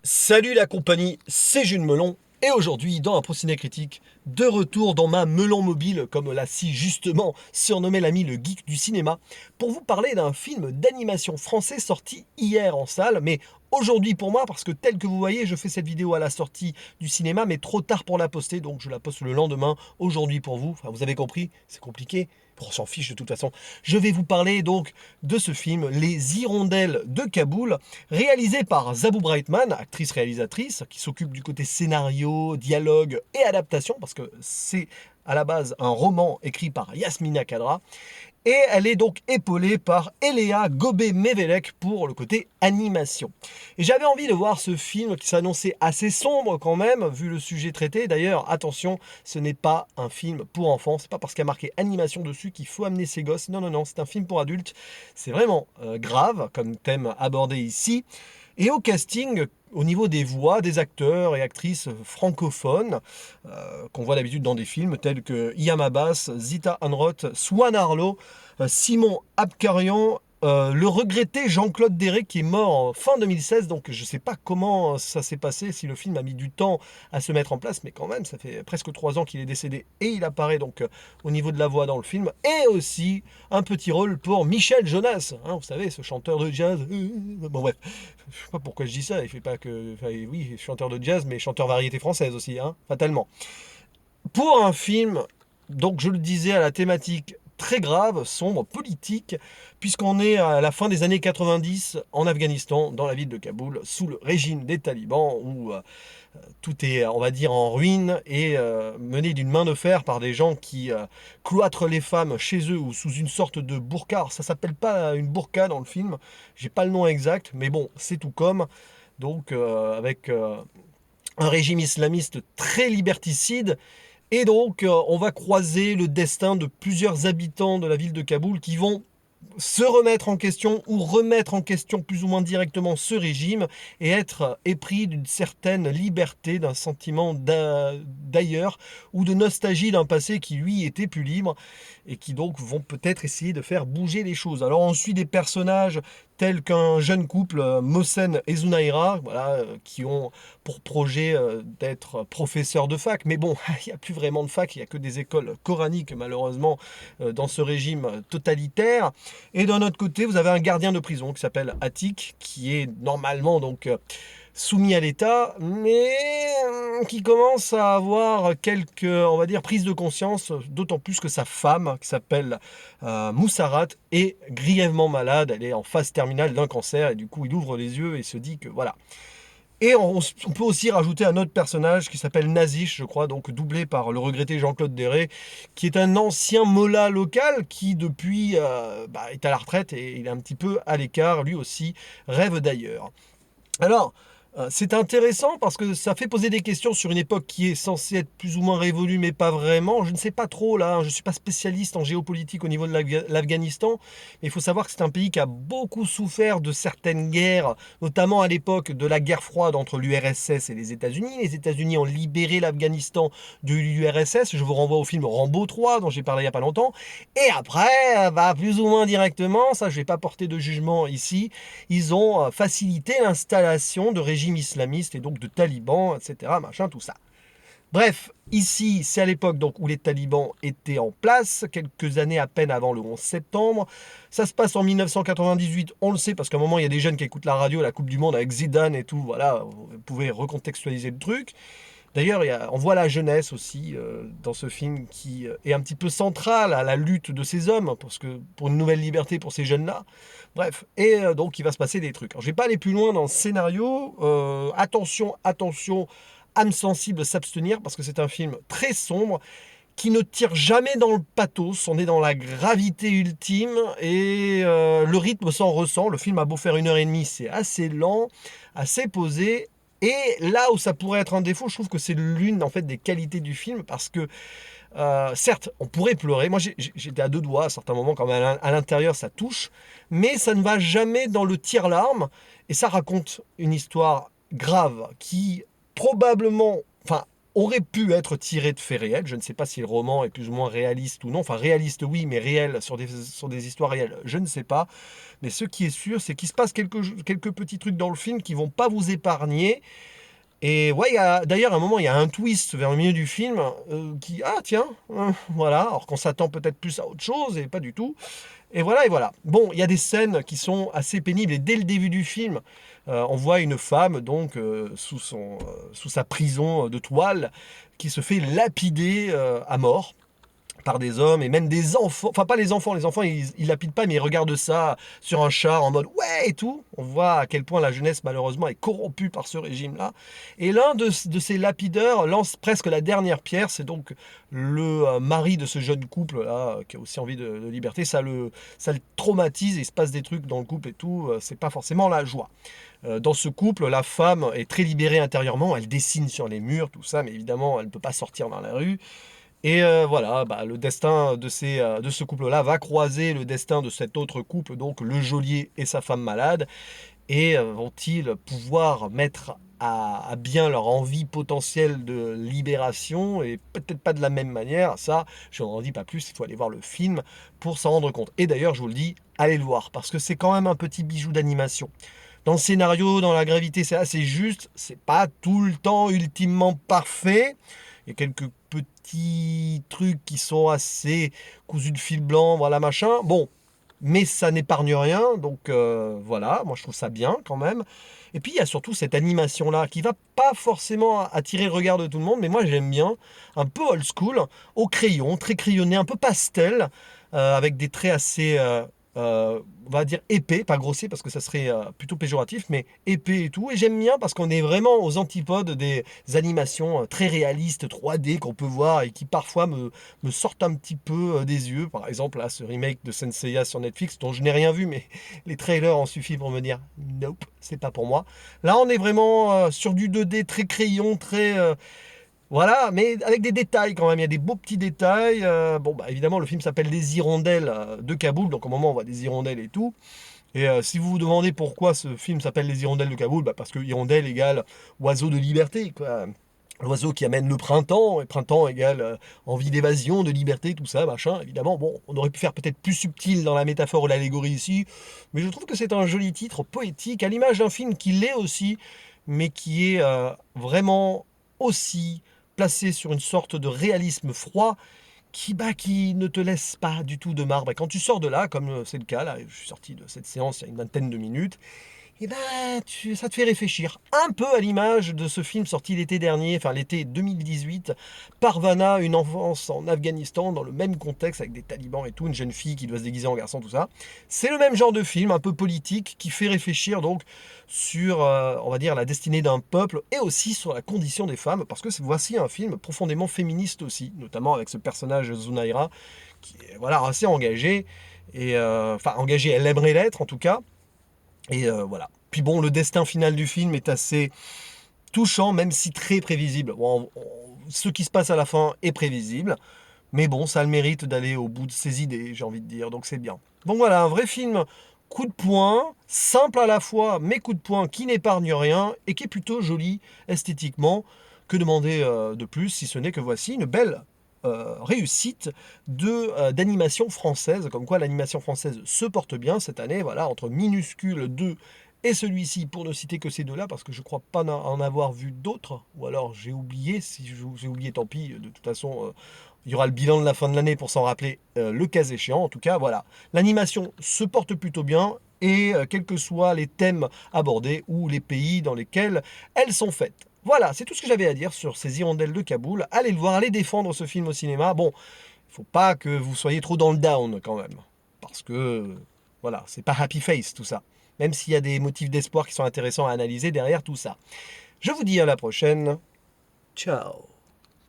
Salut la compagnie, c'est Jules Melon, et aujourd'hui, dans un Procédé Critique, de retour dans ma Melon Mobile, comme l'a si justement surnommé l'ami le geek du cinéma, pour vous parler d'un film d'animation français sorti hier en salle, mais aujourd'hui pour moi, parce que tel que vous voyez, je fais cette vidéo à la sortie du cinéma, mais trop tard pour la poster, donc je la poste le lendemain, aujourd'hui pour vous. Enfin, vous avez compris, c'est compliqué, on s'en fiche de toute façon. Je vais vous parler donc de ce film, Les Hirondelles de Kaboul, réalisé par Zabou Brightman, actrice-réalisatrice, qui s'occupe du côté scénario, dialogue et adaptation, parce que c'est à la base un roman écrit par Yasmina Khadra, et elle est donc épaulée par Eléa Gobé-Mevelek pour le côté animation. Et j'avais envie de voir ce film qui s'annonçait assez sombre quand même, vu le sujet traité. D'ailleurs, attention, ce n'est pas un film pour enfants, c'est pas parce qu'il y a marqué animation dessus qu'il faut amener ses gosses. Non, non, non, c'est un film pour adultes. C'est vraiment grave comme thème abordé ici. Et au casting, au niveau des voix, des acteurs et actrices francophones, qu'on voit d'habitude dans des films tels que Iyam Abbas, Zita Hanroth, Swan Arlo, Simon Abkarian, le regretté Jean-Claude Derré qui est mort en fin 2016, donc je ne sais pas comment ça s'est passé, si le film a mis du temps à se mettre en place, mais quand même, ça fait presque 3 ans qu'il est décédé et il apparaît donc au niveau de la voix dans le film, et aussi un petit rôle pour Michel Jonas, hein, vous savez, ce chanteur de jazz. Bon bref, je sais pas pourquoi je dis ça, il fait pas que... Enfin, oui, chanteur de jazz, mais chanteur variété française aussi, hein, fatalement. Pour un film, donc je le disais, à la thématique très grave, sombre, politique, puisqu'on est à la fin des années 90 en Afghanistan, dans la ville de Kaboul, sous le régime des talibans, où tout est, on va dire, en ruine et mené d'une main de fer par des gens qui cloîtrent les femmes chez eux ou sous une sorte de burqa. Alors, ça s'appelle pas une burqa dans le film, j'ai pas le nom exact, mais bon, c'est tout comme. Donc, avec un régime islamiste très liberticide. Et donc, on va croiser le destin de plusieurs habitants de la ville de Kaboul qui vont se remettre en question ou remettre en question plus ou moins directement ce régime et être épris d'une certaine liberté, d'un sentiment d'ailleurs ou de nostalgie d'un passé qui lui était plus libre et qui donc vont peut-être essayer de faire bouger les choses. Alors on suit des personnages tels qu'un jeune couple, Mohsen et Zunaira, voilà, qui ont pour projet d'être professeurs de fac. Mais bon, il n'y a plus vraiment de fac, il n'y a que des écoles coraniques malheureusement dans ce régime totalitaire. Et d'un autre côté, vous avez un gardien de prison qui s'appelle Atik, qui est normalement donc soumis à l'État, mais qui commence à avoir quelques, on va dire, prises de conscience, d'autant plus que sa femme, qui s'appelle Moussarat, est grièvement malade, elle est en phase terminale d'un cancer, et du coup il ouvre les yeux et se dit que voilà. Et on peut aussi rajouter un autre personnage qui s'appelle Nazish, je crois, donc doublé par le regretté Jean-Claude Derré, qui est un ancien mollah local qui depuis est à la retraite et il est un petit peu à l'écart, lui aussi rêve d'ailleurs. Alors, c'est intéressant parce que ça fait poser des questions sur une époque qui est censée être plus ou moins révolue, mais pas vraiment. Je ne sais pas trop là, hein, je ne suis pas spécialiste en géopolitique au niveau de l'Afghanistan, mais il faut savoir que c'est un pays qui a beaucoup souffert de certaines guerres, notamment à l'époque de la guerre froide entre l'URSS et les États-Unis. Les États-Unis ont libéré l'Afghanistan de l'URSS. Je vous renvoie au film Rambo 3 dont j'ai parlé il n'y a pas longtemps. Et après, plus ou moins directement, ça je ne vais pas porter de jugement ici, ils ont facilité l'installation de régimes islamistes et donc de talibans, etc., machin, tout ça. Bref, ici, c'est à l'époque donc où les talibans étaient en place, quelques années à peine avant le 11 septembre. Ça se passe en 1998, on le sait, parce qu'à un moment, il y a des jeunes qui écoutent la radio, la Coupe du Monde avec Zidane et tout, voilà, vous pouvez recontextualiser le truc. D'ailleurs, on voit la jeunesse aussi dans ce film qui est un petit peu centrale à la lutte de ces hommes, parce que pour une nouvelle liberté pour ces jeunes-là. Bref, et donc il va se passer des trucs. Alors, je vais pas aller plus loin dans le scénario. Attention, attention, âme sensible, s'abstenir, parce que c'est un film très sombre qui ne tire jamais dans le pathos, on est dans la gravité ultime et le rythme s'en ressent. Le film a beau faire 1 h 30, c'est assez lent, assez posé. Et là où ça pourrait être un défaut, je trouve que c'est l'une en fait des qualités du film parce que certes, on pourrait pleurer. Moi, j'étais à deux doigts à certains moments quand même à l'intérieur, ça touche, mais ça ne va jamais dans le tire-larme et ça raconte une histoire grave qui probablement, enfin aurait pu être tiré de faits réels. Je ne sais pas si le roman est plus ou moins réaliste ou non. Enfin, réaliste, oui, mais réel sur des histoires réelles, je ne sais pas. Mais ce qui est sûr, c'est qu'il se passe quelques petits trucs dans le film qui vont pas vous épargner. Et ouais, d'ailleurs, à un moment, il y a un twist vers le milieu du film qui, ah tiens, voilà, alors qu'on s'attend peut-être plus à autre chose, et pas du tout. Et voilà, et voilà. Bon, il y a des scènes qui sont assez pénibles, et dès le début du film, on voit une femme, donc, sous sa prison de toile, qui se fait lapider à mort par des hommes et même des enfants, enfin pas les enfants ils lapident pas, mais ils regardent ça sur un char en mode ouais et tout. On voit à quel point la jeunesse malheureusement est corrompue par ce régime-là. Et l'un de ces lapideurs lance presque la dernière pierre, c'est donc le mari de ce jeune couple-là qui a aussi envie de liberté. Ça le traumatise, et il se passe des trucs dans le couple et tout, c'est pas forcément la joie. Dans ce couple, la femme est très libérée intérieurement, elle dessine sur les murs, tout ça, mais évidemment elle ne peut pas sortir dans la rue. Et voilà, bah, le destin de ce couple-là va croiser le destin de cet autre couple, donc le geôlier et sa femme malade. Et vont-ils pouvoir mettre à bien leur envie potentielle de libération, et peut-être pas de la même manière, ça, je n'en dis pas plus, il faut aller voir le film pour s'en rendre compte. Et d'ailleurs, je vous le dis, allez le voir, parce que c'est quand même un petit bijou d'animation. Dans le scénario, dans la gravité, c'est assez juste, c'est pas tout le temps ultimement parfait. Il y a quelques petits trucs qui sont assez cousus de fil blanc, voilà, machin. Bon, mais ça n'épargne rien, donc voilà, moi je trouve ça bien quand même. Et puis il y a surtout cette animation-là qui va pas forcément attirer le regard de tout le monde, mais moi j'aime bien, un peu old school, au crayon, très crayonné, un peu pastel, avec des traits assez, on va dire épais, pas grossier parce que ça serait plutôt péjoratif, mais épais et tout. Et j'aime bien parce qu'on est vraiment aux antipodes des animations très réalistes 3D qu'on peut voir et qui parfois me sortent un petit peu des yeux. Par exemple, là, ce remake de Senseiya sur Netflix, dont je n'ai rien vu, mais les trailers en suffisent pour me dire nope, c'est pas pour moi. Là, on est vraiment sur du 2D très crayon, très. Voilà, mais avec des détails quand même, il y a des beaux petits détails. Bon, bah évidemment, le film s'appelle Les Hirondelles de Kaboul, donc au moment on voit des hirondelles et tout. Et si vous vous demandez pourquoi ce film s'appelle Les Hirondelles de Kaboul, bah parce que hirondelle égale oiseau de liberté, quoi. L'oiseau qui amène le printemps, et printemps égale envie d'évasion, de liberté, tout ça, machin. Évidemment, bon, on aurait pu faire peut-être plus subtil dans la métaphore ou l'allégorie ici, mais je trouve que c'est un joli titre, poétique, à l'image d'un film qui l'est aussi, mais qui est vraiment aussi placé sur une sorte de réalisme froid qui ne te laisse pas du tout de marbre. Et quand tu sors de là, comme c'est le cas, là, je suis sorti de cette séance il y a une vingtaine de minutes, et ben, ça te fait réfléchir. Un peu à l'image de ce film sorti l'été dernier, enfin l'été 2018, Parvana, une enfance en Afghanistan, dans le même contexte, avec des talibans et tout, une jeune fille qui doit se déguiser en garçon, tout ça. C'est le même genre de film, un peu politique, qui fait réfléchir donc sur, on va dire, la destinée d'un peuple, et aussi sur la condition des femmes, parce que voici un film profondément féministe aussi, notamment avec ce personnage Zunaira, qui est voilà, assez engagé, et enfin engagé, elle aimerait l'être en tout cas. Et voilà. Puis bon, le destin final du film est assez touchant, même si très prévisible. Bon, ce qui se passe à la fin est prévisible, mais bon, ça a le mérite d'aller au bout de ses idées, j'ai envie de dire, donc c'est bien. Donc voilà, un vrai film coup de poing, simple à la fois, mais coup de poing qui n'épargne rien et qui est plutôt joli esthétiquement. Que demander de plus, si ce n'est que voici une belle réussite d'animation française, comme quoi l'animation française se porte bien cette année, voilà, entre Minuscule 2 et celui-ci, pour ne citer que ces deux-là, parce que je crois pas en avoir vu d'autres, ou alors j'ai oublié, si j'ai oublié, tant pis, de toute façon, il y aura le bilan de la fin de l'année pour s'en rappeler le cas échéant, en tout cas, voilà. L'animation se porte plutôt bien, et quels que soient les thèmes abordés ou les pays dans lesquels elles sont faites. Voilà, c'est tout ce que j'avais à dire sur ces hirondelles de Kaboul. Allez le voir, allez défendre ce film au cinéma. Bon, il faut pas que vous soyez trop dans le down quand même. Parce que, voilà, c'est pas happy face tout ça. Même s'il y a des motifs d'espoir qui sont intéressants à analyser derrière tout ça. Je vous dis à la prochaine. Ciao.